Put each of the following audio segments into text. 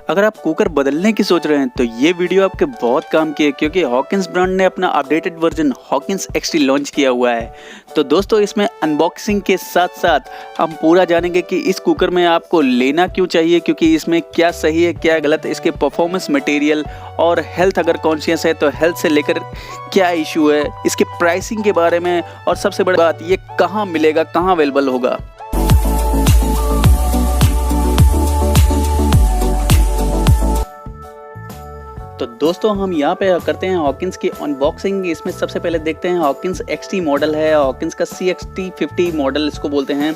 अगर आप कुकर बदलने की सोच रहे हैं तो ये वीडियो आपके बहुत काम की है, क्योंकि हॉकिंस ब्रांड ने अपना updated version Hawkins XT launch किया हुआ है। तो दोस्तों, इसमें अनबॉक्सिंग के साथ साथ हम पूरा जानेंगे कि इस कुकर में आपको लेना क्यों चाहिए, क्योंकि इसमें क्या सही है क्या गलत, इसके परफॉर्मेंस, मटेरियल और हेल्थ अगर कॉन्शियस है तो हेल्थ से लेकर क्या इशू है, इसके प्राइसिंग के बारे में, और सबसे बड़ी बात ये कहाँ मिलेगा, कहाँ अवेलेबल होगा। तो दोस्तों, हम यहाँ पे करते हैं हॉकिंस की अनबॉक्सिंग। इसमें सबसे पहले देखते हैं हॉकिंस एक्सटी मॉडल है, हॉकिंस का CXT50 मॉडल इसको बोलते हैं।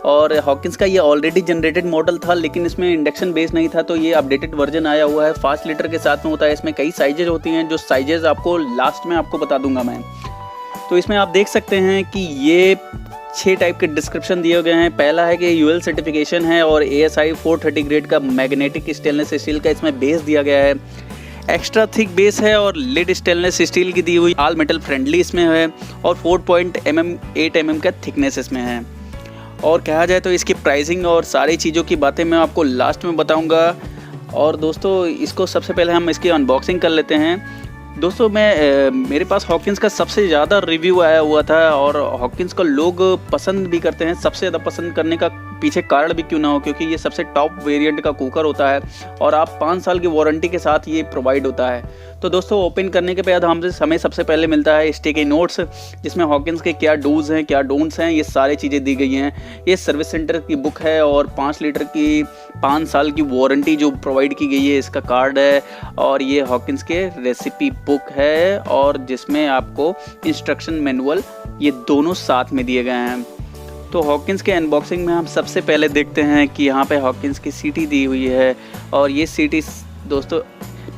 और हॉकिंस का ये ऑलरेडी जनरेटेड मॉडल था, लेकिन इसमें इंडक्शन बेस नहीं था, तो ये अपडेटेड वर्जन आया हुआ है। 5 लीटर के साथ में होता है। इसमें कई साइजेज होती हैं, जो साइजेज आपको लास्ट में आपको बता दूंगा मैं। तो इसमें आप देख सकते हैं कि ये 6 टाइप के डिस्क्रिप्शन दिए गए हैं। पहला है कि UL सर्टिफिकेशन है और ASI 430 ग्रेड का मैग्नेटिक स्टेनलेस स्टील का इसमें बेस दिया गया है। एक्स्ट्रा थिक बेस है और लिड स्टेनलेस स्टील की दी हुई, ऑल मेटल फ्रेंडली इसमें है और 8 mm का थिकनेस इसमें है। और कहा जाए तो इसकी प्राइसिंग और सारी चीज़ों की बातें मैं आपको लास्ट में बताऊंगा। और दोस्तों, इसको सबसे पहले हम इसकी अनबॉक्सिंग कर लेते हैं। दोस्तों, मेरे पास हॉकिंस का सबसे ज़्यादा रिव्यू आया हुआ था और हॉकिंस को लोग पसंद भी करते हैं। सबसे ज़्यादा पसंद करने का पीछे कारण भी क्यों ना हो, क्योंकि ये सबसे टॉप वेरिएंट का कुकर होता है और आप 5 साल की वारंटी के साथ ये प्रोवाइड होता है। तो दोस्तों, ओपन करने के बाद हमें सबसे पहले मिलता है स्टिकी नोट्स, जिसमें हॉकिंस के क्या डूज हैं क्या डोंट्स हैं, ये सारी चीज़ें दी गई हैं। ये सर्विस सेंटर की बुक है और 5 लीटर की 5 साल की वारंटी जो प्रोवाइड की गई है, इसका कार्ड है। और ये हॉकिंस के रेसिपी बुक है और जिसमें आपको इंस्ट्रक्शन मैनुअल ये दोनों साथ में दिए गए हैं। तो हॉकिंस के अनबॉक्सिंग में हम सबसे पहले देखते हैं कि यहाँ पे हॉकिंस की सीटी दी हुई है। और ये सीटी दोस्तों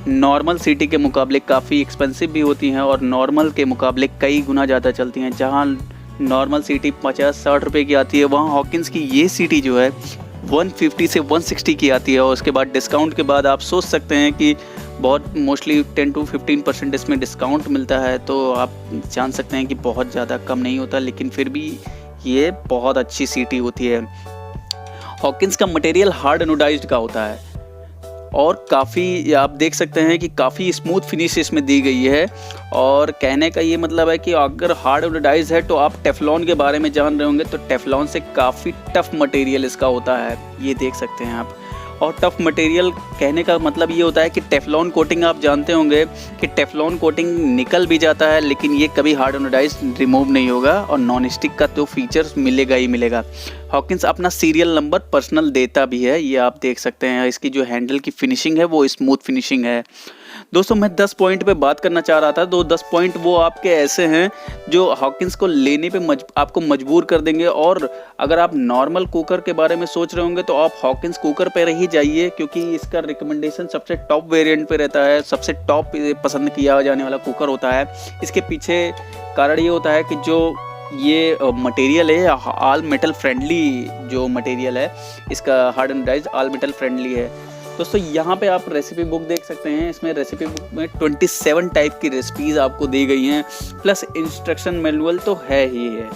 नॉर्मल सीटी के मुकाबले काफ़ी एक्सपेंसिव भी होती हैं और नॉर्मल के मुकाबले कई गुना ज़्यादा चलती हैं। जहाँ नॉर्मल सीटी 50-60 रुपये की आती है, वहाँ हॉकिंस की ये सीटी जो है 150 से 160 की आती है। और उसके बाद डिस्काउंट के बाद आप सोच सकते हैं कि बहुत मोस्टली 10 to 15% इसमें डिस्काउंट मिलता है। तो आप जान सकते हैं कि बहुत ज़्यादा कम नहीं होता, लेकिन फिर भी ये बहुत अच्छी सीटी होती है। हॉकिंस का मटेरियल हार्ड एनोडाइज्ड का होता है और काफ़ी आप देख सकते हैं कि काफ़ी स्मूथ फिनिश इसमें दी गई है। और कहने का ये मतलब है कि अगर हार्ड एनोडाइज्ड है तो आप टेफ्लॉन के बारे में जान रहे होंगे, तो टेफ्लॉन से काफ़ी टफ मटेरियल इसका होता है, ये देख सकते हैं आप। और टफ मटेरियल कहने का मतलब ये होता है कि टेफ्लॉन कोटिंग आप जानते होंगे कि टेफ्लॉन कोटिंग निकल भी जाता है, लेकिन ये कभी हार्ड एनोडाइज्ड रिमूव नहीं होगा और नॉन स्टिक का तो फीचर्स मिलेगा ही मिलेगा। हॉकिंस अपना सीरियल नंबर पर्सनल देता भी है, ये आप देख सकते हैं। इसकी जो हैंडल की फिनिशिंग है वो स्मूथ फिनिशिंग है। दोस्तों, मैं 10 पॉइंट पे बात करना चाह रहा था। 10 पॉइंट वो आपके ऐसे हैं जो हॉकिंस को लेने पे आपको मजबूर कर देंगे। और अगर आप नॉर्मल कुकर के बारे में सोच रहे होंगे तो आप हॉकिंस कुकर पे ही जाइए, क्योंकि इसका रिकमेंडेशन सबसे टॉप वेरिएंट पे रहता है, सबसे टॉप पसंद किया जाने वाला कुकर होता है। इसके पीछे कारण ये होता है कि जो ये मटेरियल है ऑल मेटल फ्रेंडली, जो मटेरियल है इसका hard anodized all metal friendly है। दोस्तों, यहाँ पे आप रेसिपी बुक देख सकते हैं। इसमें रेसिपी बुक में 27 टाइप की रेसिपीज़ आपको दी गई हैं, प्लस इंस्ट्रक्शन मैनुअल तो है ही है।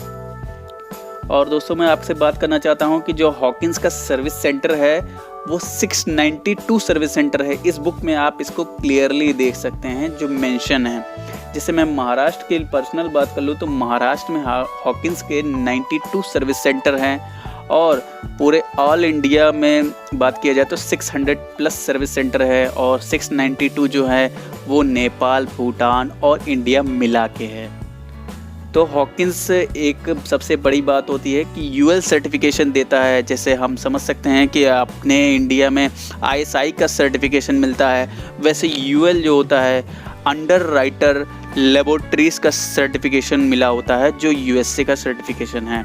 और दोस्तों, मैं आपसे बात करना चाहता हूँ कि जो हॉकिंस का सर्विस सेंटर है वो 692 सर्विस सेंटर है। इस बुक में आप इसको क्लियरली देख सकते हैं जो मेंशन है। जैसे मैं महाराष्ट्र की पर्सनल बात कर लूँ तो महाराष्ट्र में हॉकिंस के 92 सर्विस सेंटर हैं। और पूरे ऑल इंडिया में बात किया जाए तो 600 प्लस सर्विस सेंटर है और 692 जो है वो नेपाल, भूटान और इंडिया मिला के है। तो हॉकिंस एक सबसे बड़ी बात होती है कि UL सर्टिफिकेशन देता है। जैसे हम समझ सकते हैं कि अपने इंडिया में ISI का सर्टिफिकेशन मिलता है, वैसे UL जो होता है अंडर राइटर लेबोरेटरीज का सर्टिफिकेशन मिला होता है, जो USA का सर्टिफिकेशन है।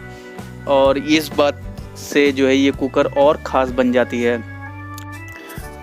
और इस बात से जो है ये कुकर और ख़ास बन जाती है।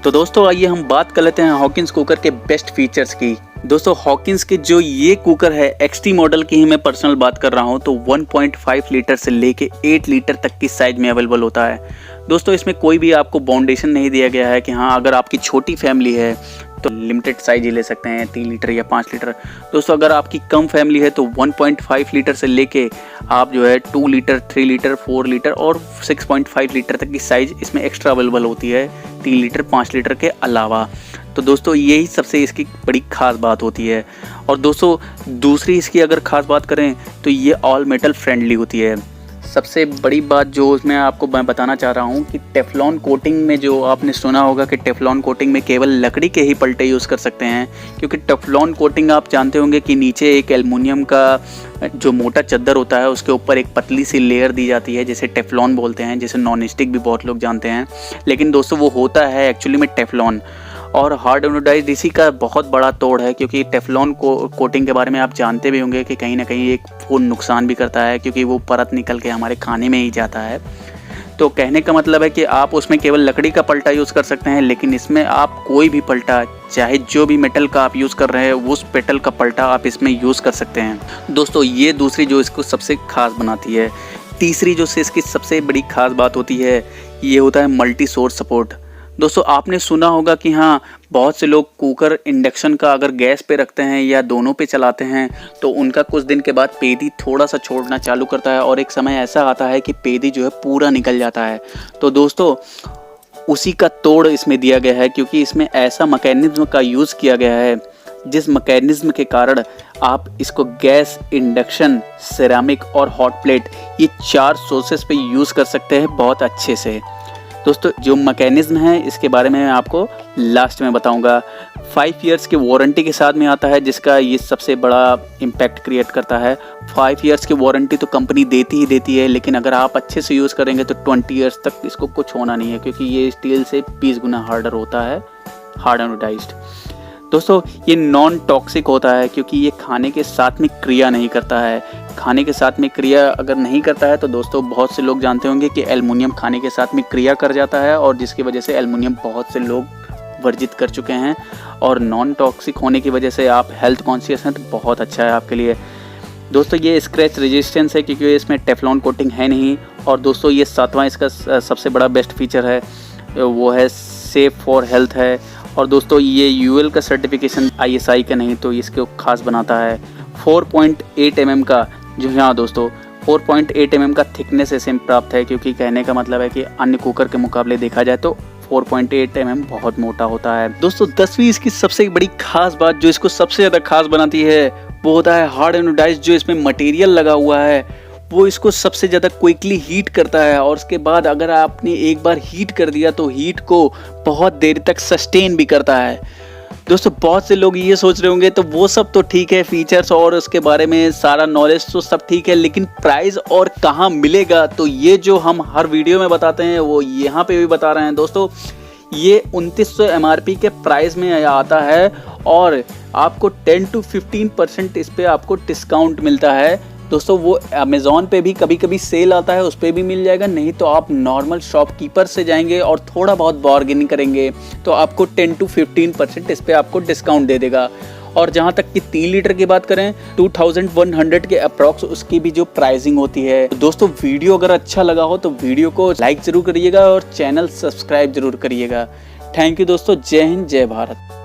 तो दोस्तों, आइए हम बात कर लेते हैं हॉकिंस कुकर के बेस्ट फीचर्स की। दोस्तों, हॉकिंस के जो ये कुकर है XT मॉडल की ही मैं पर्सनल बात कर रहा हूँ, तो 1.5 लीटर से लेके 8 लीटर तक की साइज में अवेलेबल होता है। दोस्तों, इसमें कोई भी आपको बाउंडेशन नहीं दिया गया है कि हाँ अगर आपकी छोटी फैमिली है तो लिमिटेड साइज ही ले सकते हैं 3 लीटर या 5 लीटर। दोस्तों अगर आपकी कम फैमिली है तो 1.5 लीटर से लेके आप जो है 2 लीटर, 3 लीटर, 4 लीटर और 6.5 लीटर तक की साइज़ इसमें एक्स्ट्रा अवेलेबल होती है 3 लीटर 5 लीटर के अलावा। तो दोस्तों यही सबसे इसकी बड़ी ख़ास बात होती है। और दोस्तों दूसरी इसकी अगर ख़ास बात करें तो ये ऑल मेटल फ्रेंडली होती है। सबसे बड़ी बात जो उसमें आपको मैं बताना चाह रहा हूँ कि टेफ्लॉन कोटिंग में, जो आपने सुना होगा कि टेफ्लॉन कोटिंग में केवल लकड़ी के ही पलटे यूज़ कर सकते हैं, क्योंकि टेफ्लॉन कोटिंग आप जानते होंगे कि नीचे एक एल्युमिनियम का जो मोटा चद्दर होता है उसके ऊपर एक पतली सी लेयर दी जाती है जिसे टेफ्लॉन बोलते हैं, जिसे नॉन स्टिक भी बहुत लोग जानते हैं। लेकिन दोस्तों वो होता है एक्चुअली में टेफ्लॉन। और हार्ड एनोडाइज्ड इसी का बहुत बड़ा तोड़ है, क्योंकि टेफ्लॉन कोटिंग के बारे में आप जानते भी होंगे कि कहीं ना कहीं एक वो नुकसान भी करता है, क्योंकि वो परत निकल के हमारे खाने में ही जाता है। तो कहने का मतलब है कि आप उसमें केवल लकड़ी का पलटा यूज़ कर सकते हैं, लेकिन इसमें आप कोई भी पलटा, चाहे जो भी मेटल का आप यूज़ कर रहे हैं उस मेटल का पलटा आप इसमें यूज़ कर सकते हैं। दोस्तों ये दूसरी जो इसको सबसे ख़ास बनाती है। तीसरी जो इसकी सबसे बड़ी ख़ास बात होती है ये होता है मल्टी सोर्स सपोर्ट। दोस्तों आपने सुना होगा कि हाँ, बहुत से लोग कुकर इंडक्शन का अगर गैस पे रखते हैं या दोनों पे चलाते हैं तो उनका कुछ दिन के बाद पेदी थोड़ा सा छोड़ना चालू करता है और एक समय ऐसा आता है कि पेदी जो है पूरा निकल जाता है। तो दोस्तों उसी का तोड़ इसमें दिया गया है, क्योंकि इसमें ऐसा मैकेनिज्म का यूज़ किया गया है जिस मैकेनिज्म के कारण आप इसको गैस, इंडक्शन, सिरेमिक और हॉट प्लेट ये 4 सोर्सेस पे यूज़ कर सकते हैं बहुत अच्छे से। दोस्तों जो मैकेनिज्म है इसके बारे में मैं आपको लास्ट में बताऊंगा। 5 इयर्स की वारंटी के साथ में आता है, जिसका ये सबसे बड़ा इम्पैक्ट क्रिएट करता है। 5 इयर्स की वारंटी तो कंपनी देती ही देती है, लेकिन अगर आप अच्छे से यूज़ करेंगे तो 20 इयर्स तक इसको कुछ होना नहीं है, क्योंकि ये स्टील से 20 गुना हार्डर होता है, हार्ड एनोडाइज्ड। दोस्तों ये नॉन टॉक्सिक होता है, क्योंकि ये खाने के साथ में क्रिया नहीं करता है। खाने के साथ में क्रिया अगर नहीं करता है तो दोस्तों बहुत से लोग जानते होंगे कि एल्युमिनियम खाने के साथ में क्रिया कर जाता है, और जिसकी वजह से एल्युमिनियम बहुत से लोग वर्जित कर चुके हैं। और नॉन टॉक्सिक होने की वजह से आप हेल्थ कॉन्शियस हैं तो बहुत अच्छा है आपके लिए। दोस्तों ये स्क्रैच रेजिस्टेंस है, क्योंकि इसमें टेफ्लॉन कोटिंग है नहीं। और दोस्तों ये 7वां इसका सबसे बड़ा बेस्ट फीचर है, वो है सेफ फॉर हेल्थ है। और दोस्तों ये यूएल का सर्टिफिकेशन ISI का नहीं, तो इसको खास बनाता है। 4.8 mm का, जो यहाँ दोस्तों 4.8 mm का थिकनेस इसे प्राप्त है, क्योंकि कहने का मतलब है कि अन्य कुकर के मुकाबले देखा जाए तो 4.8 mm बहुत मोटा होता है। दोस्तों 10वीं इसकी सबसे बड़ी खास बात जो इसको सबसे ज़्यादा खास बनाती है वो होता है हार्ड एनोडाइज्ड जो इसमें मटेरियल लगा हुआ है वो इसको सबसे ज़्यादा क्विकली हीट करता है। और उसके बाद अगर आपने एक बार हीट कर दिया तो हीट को बहुत देर तक सस्टेन भी करता है। दोस्तों बहुत से लोग ये सोच रहे होंगे तो वो सब तो ठीक है, फीचर्स और उसके बारे में सारा नॉलेज तो सब ठीक है, लेकिन प्राइस और कहाँ मिलेगा, तो ये जो हम हर वीडियो में बताते हैं वो यहाँ पे भी बता रहे हैं। दोस्तों ये 2900 MRP के प्राइस में आता है और आपको 10 to 15% इस पर आपको डिस्काउंट मिलता है। दोस्तों वो अमेज़ॉन पे भी कभी कभी सेल आता है, उस पर भी मिल जाएगा, नहीं तो आप नॉर्मल शॉपकीपर से जाएंगे और थोड़ा बहुत बार्गेनिंग करेंगे तो आपको 10 to 15% इस पर आपको डिस्काउंट दे देगा। और जहाँ तक कि 3 लीटर की बात करें 2100 के अप्रॉक्स उसकी भी जो प्राइसिंग होती है। दोस्तों वीडियो अगर अच्छा लगा हो तो वीडियो को लाइक ज़रूर करिएगा और चैनल सब्सक्राइब ज़रूर करिएगा। थैंक यू दोस्तों, जय हिंद, जय भारत।